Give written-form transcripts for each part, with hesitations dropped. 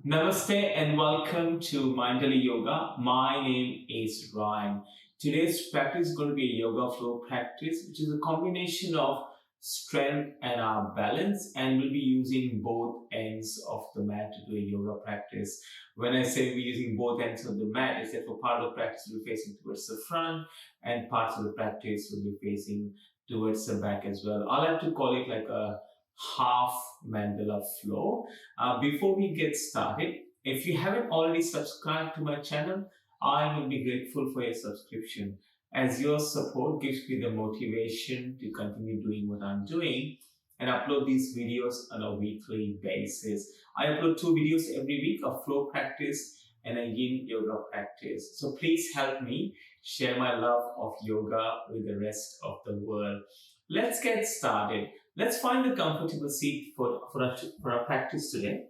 Namaste and welcome to Minderly Yoga. My name is Ryan. Today's practice is going to be a yoga flow practice, which is a combination of strength and our balance, and we'll be using both ends of the mat to do a yoga practice. When I say we're using both ends of the mat, is that for part of the practice we'll be facing towards the front, and parts of the practice will be facing towards the back as well. I'll have to call it like a half mandala flow. Before we get started, if you haven't already subscribed to my channel, I will be grateful for your subscription, as your support gives me the motivation to continue doing what I'm doing and upload these videos on a weekly basis. I upload 2 videos every week, a flow practice and a yin yoga practice. So please help me share my love of yoga with the rest of the world. Let's get started. Let's find a comfortable seat for our practice today.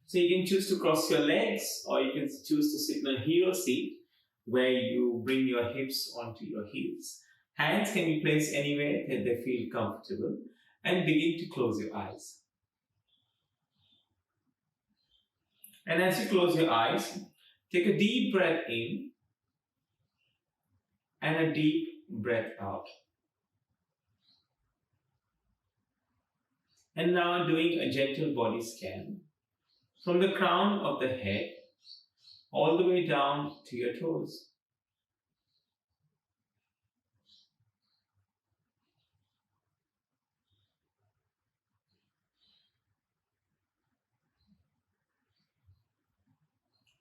So you can choose to cross your legs, or you can choose to sit in a hero seat where you bring your hips onto your heels. Hands can be placed anywhere that they feel comfortable, and begin to close your eyes. And as you close your eyes, take a deep breath in and a deep breath out. And now doing a gentle body scan from the crown of the head all the way down to your toes.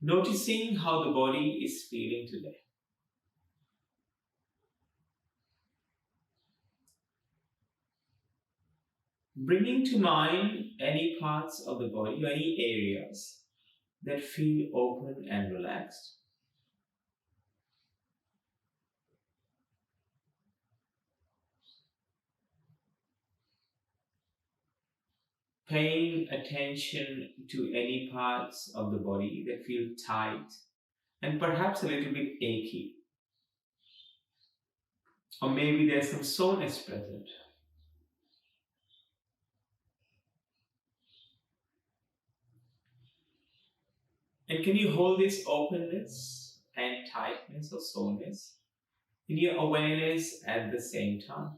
Noticing how the body is feeling today. Bringing to mind any parts of the body or any areas that feel open and relaxed. Paying attention to any parts of the body that feel tight and perhaps a little bit achy. Or maybe there's some soreness present. And can you hold this openness and tightness or soreness in your awareness at the same time?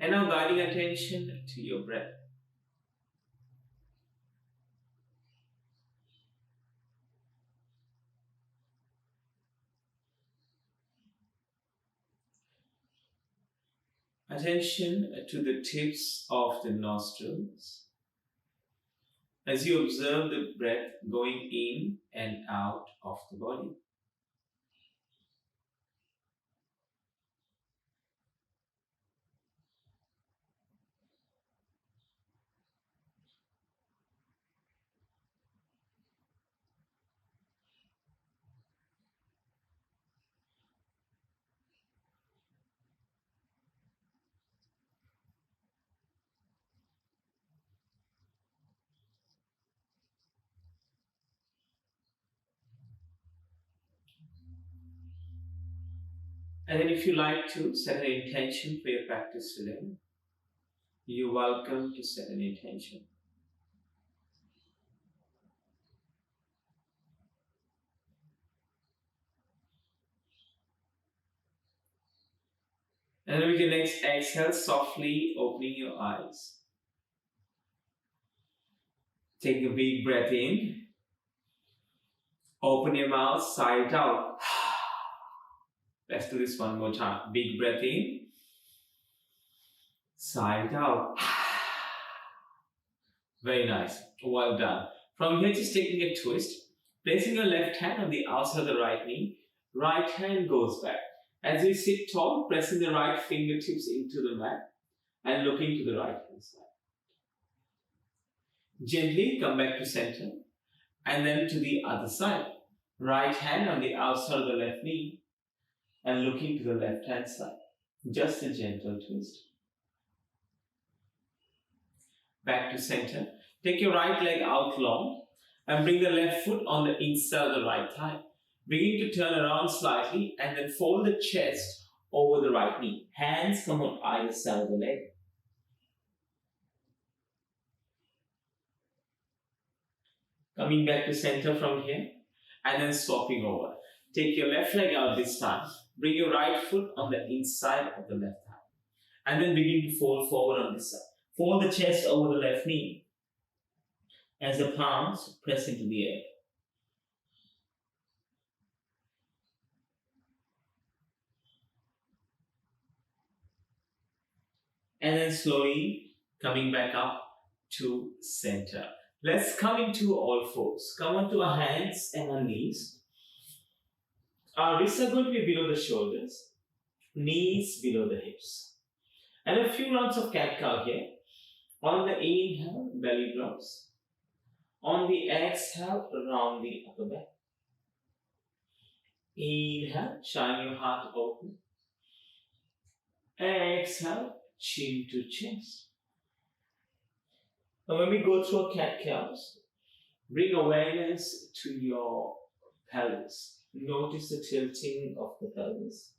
And now guiding attention to your breath. Attention to the tips of the nostrils as you observe the breath going in and out of the body. And then if you like to set an intention for your practice today, you're welcome to set an intention. And then with your next exhale, softly opening your eyes. Take a big breath in. Open your mouth, sigh it out. Let's do this one more time. Big breath in. Sigh it out. Very nice. Well done. From here, just taking a twist. Placing your left hand on the outside of the right knee. Right hand goes back. As you sit tall, pressing the right fingertips into the mat and looking to the right hand side. Gently come back to center and then to the other side. Right hand on the outside of the left knee and looking to the left hand side. Just a gentle twist. Back to center. Take your right leg out long and bring the left foot on the inside of the right thigh. Begin to turn around slightly and then fold the chest over the right knee. Hands come on either side of the leg. Coming back to center from here and then swapping over. Take your left leg out this time. Bring your right foot on the inside of the left thigh. And then begin to fold forward on this side. Fold the chest over the left knee as the palms press into the air. And then slowly coming back up to center. Let's come into all fours. Come onto our hands and our knees. Our wrists are going to be below the shoulders, knees below the hips. And a few rounds of cat-cow here. On the inhale, belly drops. On the exhale, round the upper back. Inhale, shine your heart open. Exhale, chin to chest. Now when we go through a cat-cows, bring awareness to your pelvis. Notice the tilting of the pelvis.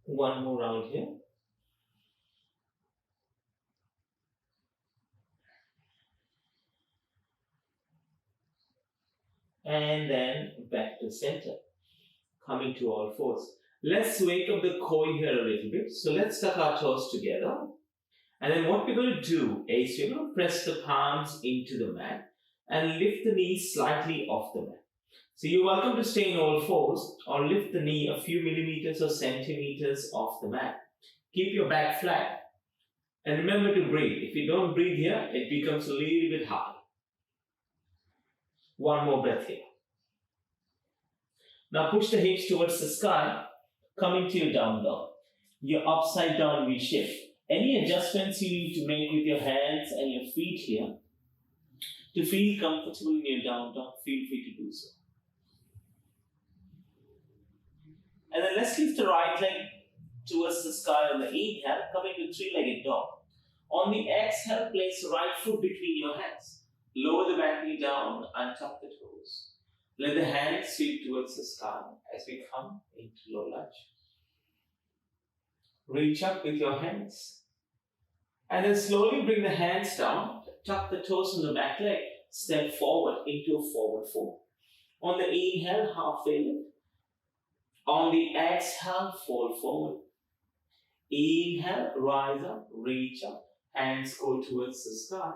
One more round here. And then back to center. Coming to all fours. Let's wake up the core here a little bit. So let's tuck our toes together. And then what we're going to do is we're going to press the palms into the mat and lift the knees slightly off the mat. So you're welcome to stay in all fours or lift the knee a few millimeters or centimeters off the mat. Keep your back flat. And remember to breathe. If you don't breathe here, it becomes a little bit hard. One more breath here. Now push the hips towards the sky, coming to your down dog. Your upside down V shape. Any adjustments you need to make with your hands and your feet here to feel comfortable in your down dog, feel free to do so. And then let's lift the right leg towards the sky on the inhale, coming to three-legged dog. On the exhale, place the right foot between your hands. Lower the back knee down and tuck the toes. Let the hands sweep towards the sky as we come into low lunge. Reach up with your hands. And then slowly bring the hands down. Tuck the toes on the back leg. Step forward into a forward fold. On the inhale, halfway lift. On the exhale, fold forward. Inhale, rise up, reach up. Hands go towards the sky.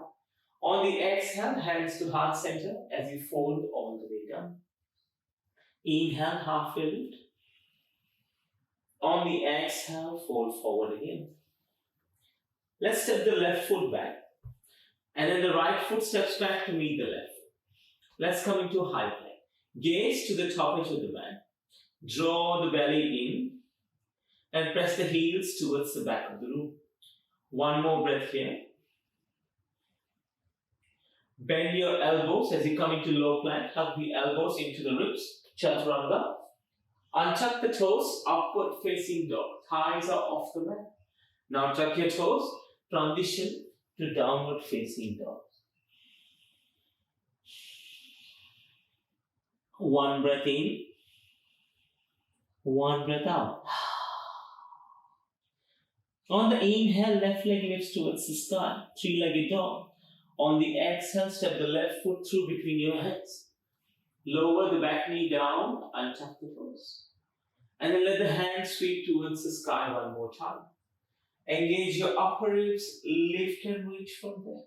On the exhale, hands to heart center as you fold all the way down. Inhale, halfway lift. On the exhale, fold forward again. Let's step the left foot back. And then the right foot steps back to meet the left foot. Let's come into high plank. Gaze to the top edge of the mat. Draw the belly in. And press the heels towards the back of the room. One more breath here. Bend your elbows as you come into low plank. Hug the elbows into the ribs. Chaturanga. Untuck the toes, upward facing dog. Thighs are off the mat. Now tuck your toes. Transition to downward facing dog. One breath in. One breath out. On the inhale, left leg lifts towards the sky. Three-legged dog. On the exhale, step the left foot through between your hands. Lower the back knee down and tuck the toes. And then let the hands sweep towards the sky one more time. Engage your upper ribs, lift and reach from there.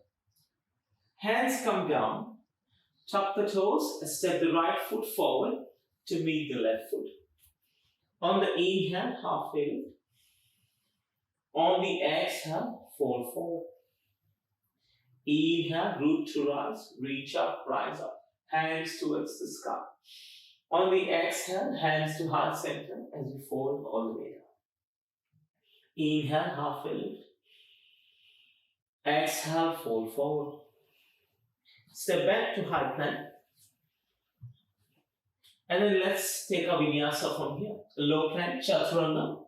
Hands come down. Tuck the toes and step the right foot forward to meet the left foot. On the inhale, halfway lift. On the exhale, fold forward. Inhale, root to rise, reach up, rise up. Hands towards the sky. On the exhale, hands to heart center as you fold all the way down. Inhale, halfway lift. Exhale, fold forward. Step back to high plank. And then let's take a vinyasa from here. Low plank, chaturanga,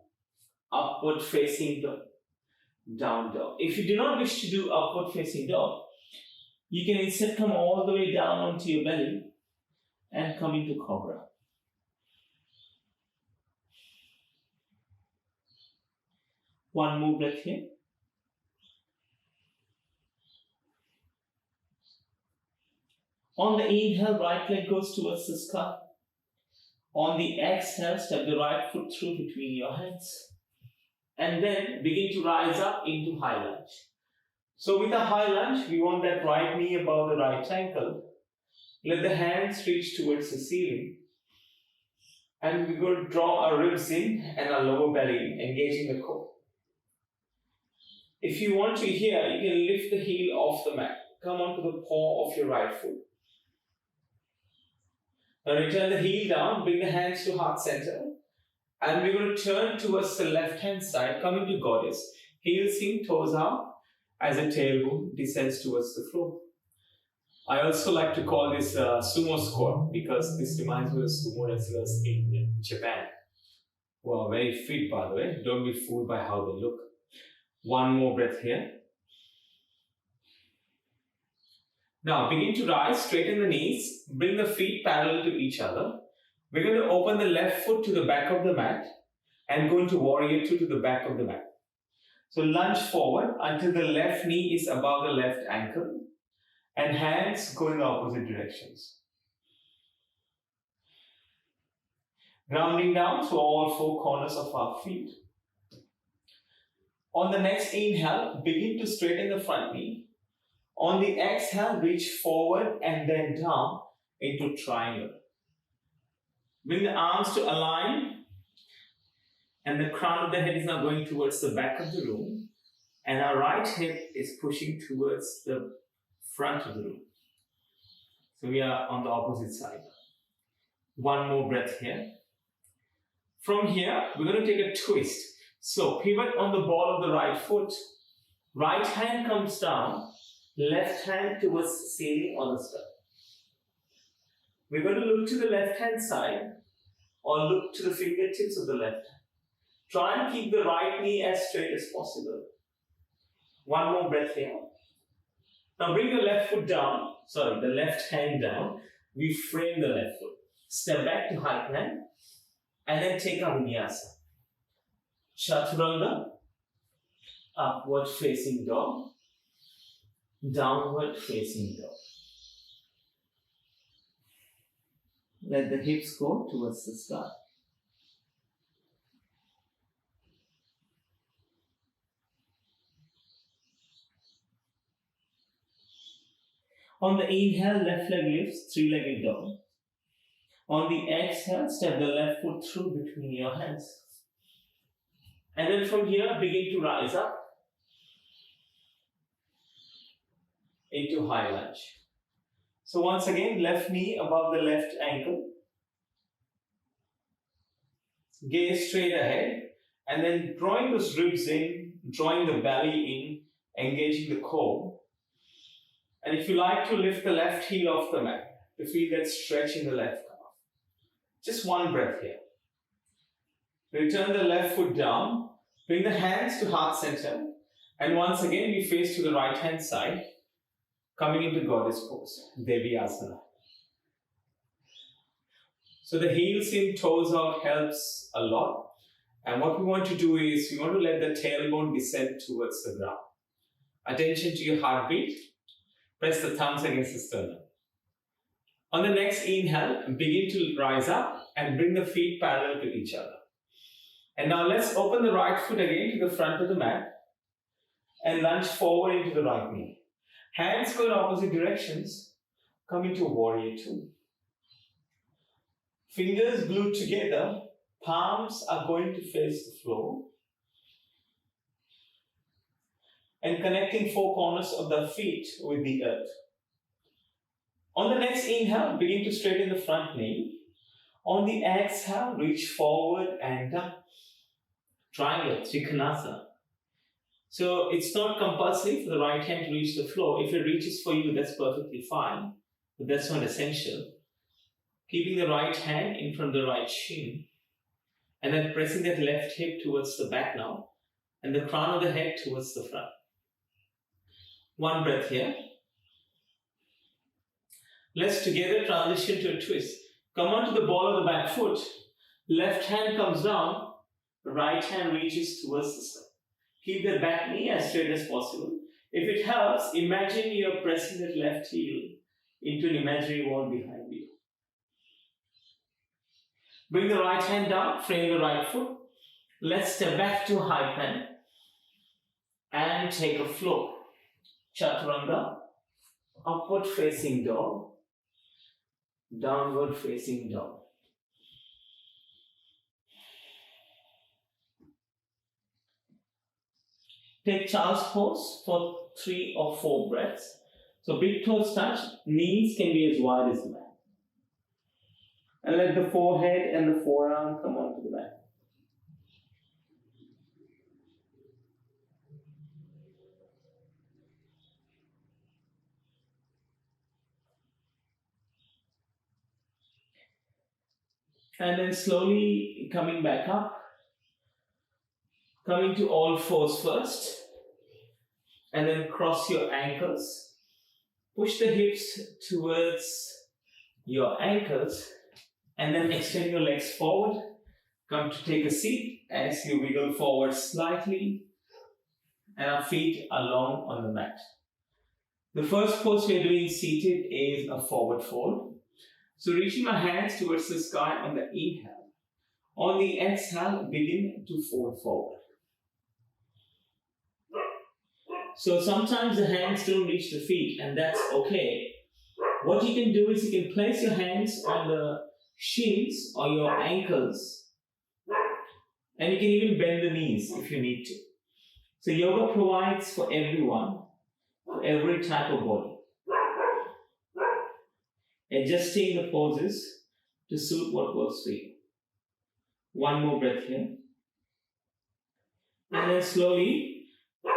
upward facing dog, down dog. If you do not wish to do upward facing dog, you can instead come all the way down onto your belly and come into cobra. One more breath here. On the inhale, right leg goes towards the sky. On the exhale, step the right foot through between your hands. And then begin to rise up into high lunge. So with a high lunge, we want that right knee above the right ankle. Let the hands reach towards the ceiling. And we're going to draw our ribs in and our lower belly in, engaging the core. If you want to here, you can lift the heel off the mat. Come onto the paw of your right foot. Now return the heel down, bring the hands to heart center. And we're going to turn towards the left hand side, coming to goddess. Heels in, toes out, as a tailbone descends towards the floor. I also like to call this sumo squat because this reminds me of sumo wrestlers in Japan, who are very fit, by the way. Don't be fooled by how they look. One more breath here. Now begin to rise, straighten the knees, bring the feet parallel to each other. We're going to open the left foot to the back of the mat and go into warrior two to the back of the mat. So lunge forward until the left knee is above the left ankle and hands go in the opposite directions. Grounding down to all four corners of our feet. On the next inhale, begin to straighten the front knee. On the exhale, reach forward and then down into triangle. Bring the arms to align and the crown of the head is now going towards the back of the room and our right hip is pushing towards the front of the room. So we are on the opposite side. One more breath here. From here, we're going to take a twist. So pivot on the ball of the right foot. Right hand comes down. Left hand towards the ceiling on the step. We're going to look to the left hand side or look to the fingertips of the left hand. Try and keep the right knee as straight as possible. One more breath here. Now bring the left foot down, the left hand down. We frame the left foot. Step back to high plank and then take our vinyasa. Chaturanga, upward facing dog. Downward facing dog. Let the hips go towards the sky. On the inhale, left leg lifts, three-legged dog. On the exhale, step the left foot through between your hands. And then from here, begin to rise up into high lunge. So once again, left knee above the left ankle. Gaze straight ahead. And then drawing those ribs in, drawing the belly in, engaging the core. And if you like to lift the left heel off the mat, to feel that stretch in the left calf. Just one breath here. Return the left foot down. Bring the hands to heart center. And once again, we face to the right hand side. Coming into goddess pose, Vinyasa. So the heels in, toes out helps a lot. And what we want to do is, we want to let the tailbone descend towards the ground. Attention to your heartbeat. Press the thumbs against the sternum. On the next inhale, begin to rise up and bring the feet parallel to each other. And now let's open the right foot again to the front of the mat and lunge forward into the right knee. Hands go in opposite directions. Come into warrior two. Fingers glued together. Palms are going to face the floor. And connecting four corners of the feet with the earth. On the next inhale, begin to straighten the front knee. On the exhale, reach forward and up. Triangle, Trikonasana. So it's not compulsory for the right hand to reach the floor. If it reaches for you, that's perfectly fine, but that's not essential. Keeping the right hand in front of the right shin, and then pressing that left hip towards the back now, and the crown of the head towards the front. One breath here. Let's together transition to a twist. Come onto the ball of the back foot. Left hand comes down, right hand reaches towards the side. Keep the back knee as straight as possible. If it helps, imagine you're pressing that left heel into an imaginary wall behind you. Bring the right hand down, frame the right foot. Let's step back to high plank and take a flow. Chaturanga, upward facing dog, downward facing dog. Take child's pose for 3 or 4 breaths. So big toes touch, knees can be as wide as the mat. And let the forehead and the forearm come onto the mat. And then slowly coming back up, coming to all fours first, and then cross your ankles. Push the hips towards your ankles, and then extend your legs forward. Come to take a seat as you wiggle forward slightly, and our feet are long on the mat. The first pose we are doing seated is a forward fold. So reaching my hands towards the sky on the inhale. On the exhale, begin to fold forward. So sometimes the hands don't reach the feet, and that's okay. What you can do is you can place your hands on the shins or your ankles, and you can even bend the knees if you need to. So yoga provides for everyone, for every type of body. Adjusting the poses to suit what works for you. One more breath here. And then slowly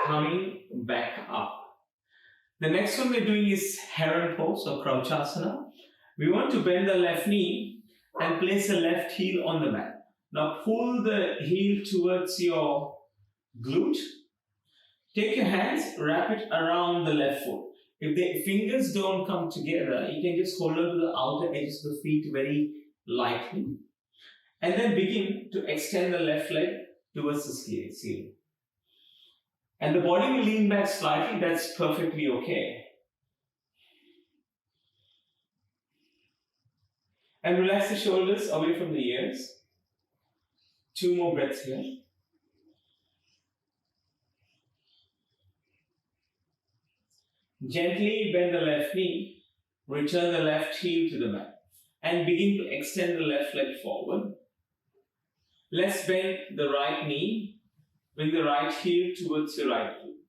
coming back up. The next one we're doing is heron pose or crouchasana. We want to bend the left knee and place the left heel on the mat. Now pull the heel towards your glute. Take your hands, wrap it around the left foot. If the fingers don't come together, you can just hold on to the outer edges of the feet very lightly. And then begin to extend the left leg towards the ceiling. And the body will lean back slightly, that's perfectly okay. And relax the shoulders away from the ears. 2 more breaths here. Gently bend the left knee, return the left heel to the mat, and begin to extend the left leg forward. Let's bend the right knee, bring the right heel towards your right glute.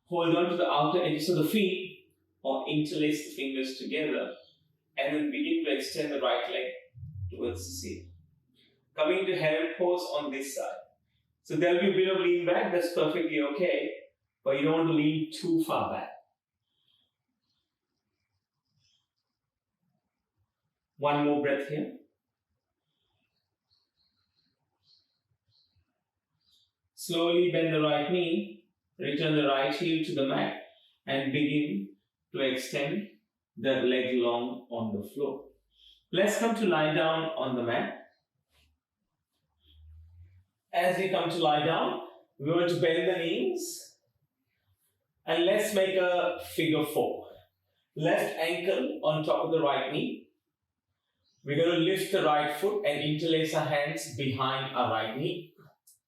Hold on to the outer edges of the feet or interlace the fingers together, and then begin to extend the right leg towards the ceiling. Coming to heron pose on this side. So there'll be a bit of lean back, that's perfectly okay. But you don't want to lean too far back. One more breath here. Slowly bend the right knee, return the right heel to the mat, and begin to extend the leg long on the floor. Let's come to lie down on the mat. As we come to lie down, we want to bend the knees. And let's make a figure 4. Left ankle on top of the right knee. We're going to lift the right foot and interlace our hands behind our right knee.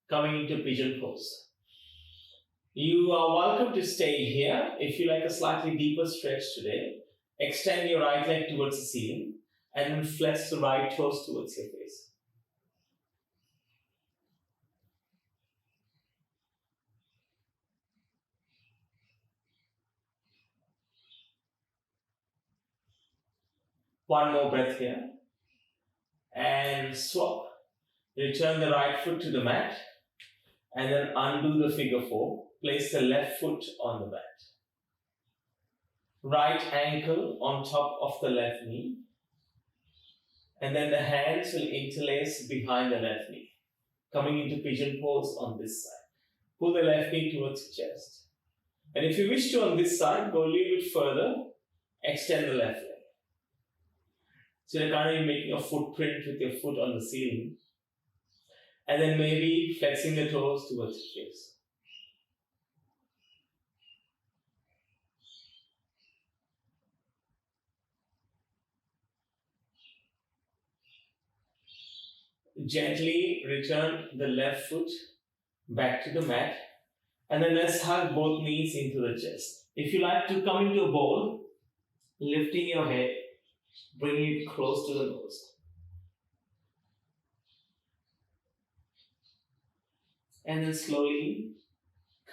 Coming into pigeon pose. You are welcome to stay here if you like a slightly deeper stretch today. Extend your right leg towards the ceiling and then flex the right toes towards your face. One more breath here. And swap. Return the right foot to the mat. And then undo the figure 4. Place the left foot on the mat. Right ankle on top of the left knee. And then the hands will interlace behind the left knee. Coming into pigeon pose on this side. Pull the left knee towards the chest. And if you wish to on this side, go a little bit further. Extend the left leg. So you're currently making a footprint with your foot on the ceiling. And then maybe flexing the toes towards the face. Gently return the left foot back to the mat. And then let's hug both knees into the chest. If you like to come into a bowl, lifting your head, bringing it close to the nose. And then slowly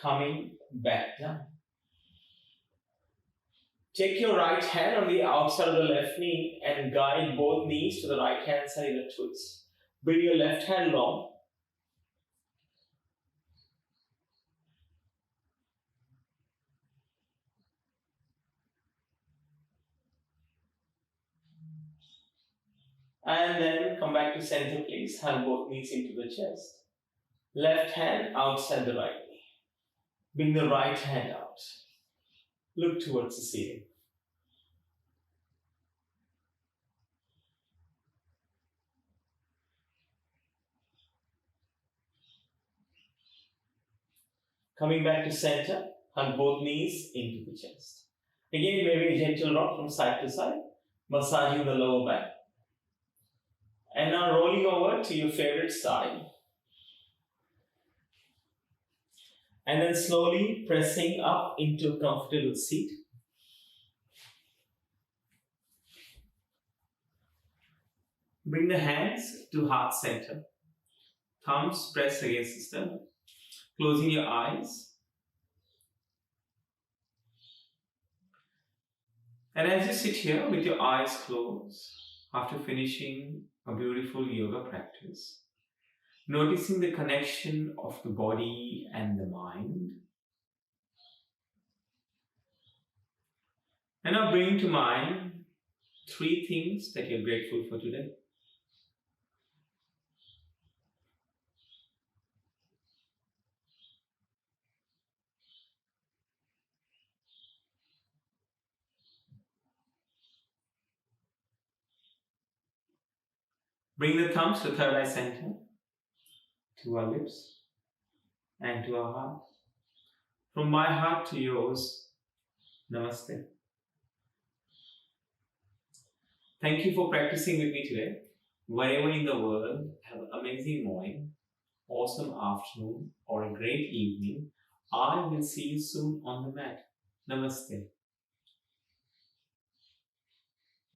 coming back down. Take your right hand on the outside of the left knee and guide both knees to the right hand side in a twist. Bring your left hand long. And then come back to center, please. Hand both knees into the chest. Left hand outside the right knee. Bring the right hand out. Look towards the ceiling. Coming back to center, hug both knees into the chest. Again, maybe a gentle rock from side to side, massaging the lower back. And now rolling over to your favorite side. And then slowly pressing up into a comfortable seat. Bring the hands to heart center. Thumbs pressed against the stomach. Closing your eyes. And as you sit here with your eyes closed, after finishing a beautiful yoga practice, noticing the connection of the body and the mind. And now bring to mind 3 things that you're grateful for today. Bring the thumbs to third eye center, to our lips, and to our heart. From my heart to yours, Namaste. Thank you for practicing with me today. Wherever in the world, have an amazing morning, awesome afternoon, or a great evening. I will see you soon on the mat. Namaste.